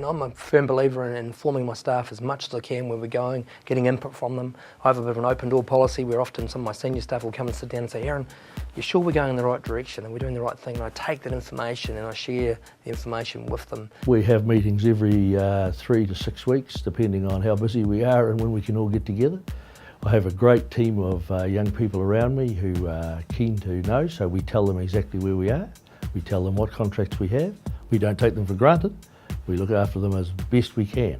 I'm a firm believer in informing my staff as much as I can where we're going, getting input from them. I have a bit of an open door policy where often some of my senior staff will come and sit down and say, Aaron, you sure we're going in the right direction and we're doing the right thing? And I take that information and I share the information with them. We have meetings every 3 to 6 weeks, depending on how busy we are and when we can all get together. I have a great team of young people around me who are keen to know, so we tell them exactly where we are. We tell them what contracts we have. We don't take them for granted. We look after them as best we can.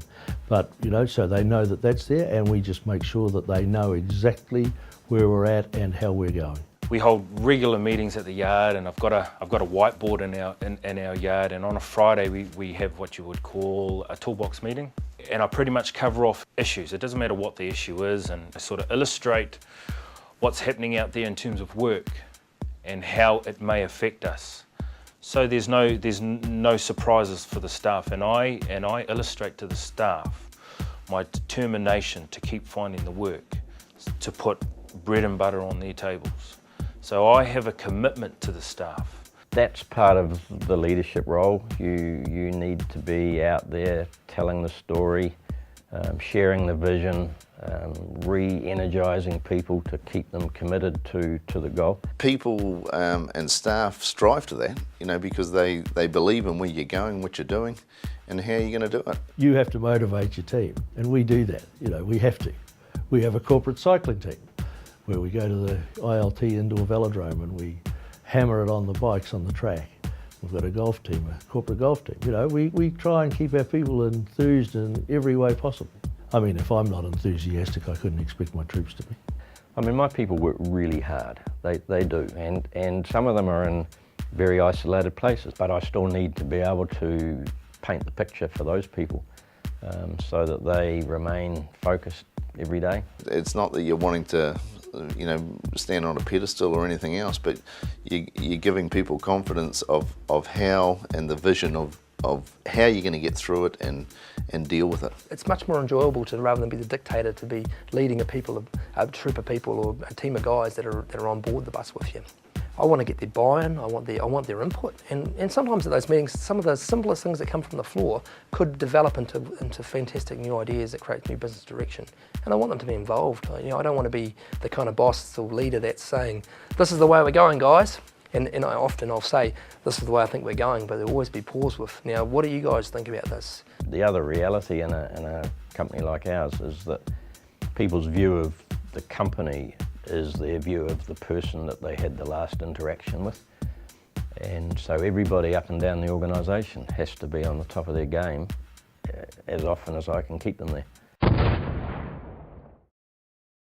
But, so they know that that's there, and we just make sure that they know exactly where we're at and how we're going. We hold regular meetings at the yard, and I've got a whiteboard in our yard, and on a Friday we have what you would call a toolbox meeting. And I pretty much cover off issues. It doesn't matter what the issue is, and I sort of illustrate what's happening out there in terms of work and how it may affect us. So there's no surprises for the staff, and I illustrate to the staff my determination to keep finding the work, to put bread and butter on their tables. So I have a commitment to the staff. That's part of the leadership role. You need to be out there telling the story, sharing the vision, re-energising people to keep them committed to the goal. People and staff strive to that, because they believe in where you're going, what you're doing, and how you're going to do it. You have to motivate your team, and we do that. We have to. We have a corporate cycling team where we go to the ILT indoor velodrome and we hammer it on the bikes on the track. We've got a golf team, a corporate golf team. We try and keep our people enthused in every way possible. I mean, if I'm not enthusiastic, I couldn't expect my troops to be. I mean, my people work really hard. They do, and some of them are in very isolated places, but I still need to be able to paint the picture for those people so that they remain focused every day. It's not that you're wanting to stand on a pedestal or anything else, but you're giving people confidence of how, and the vision of how you're going to get through it and deal with it. It's much more enjoyable to, rather than be the dictator, to be leading a troop of people or a team of guys that are on board the bus with you. I want to get their buy-in, I want their input, and sometimes at those meetings, some of the simplest things that come from the floor could develop into fantastic new ideas that create new business direction. And I want them to be involved. I don't want to be the kind of boss or leader that's saying, this is the way we're going, guys. And I'll say, this is the way I think we're going, but there'll always be pause with, now, what do you guys think about this? The other reality in a company like ours is that people's view of the company is their view of the person that they had the last interaction with. And so everybody up and down the organisation has to be on the top of their game as often as I can keep them there.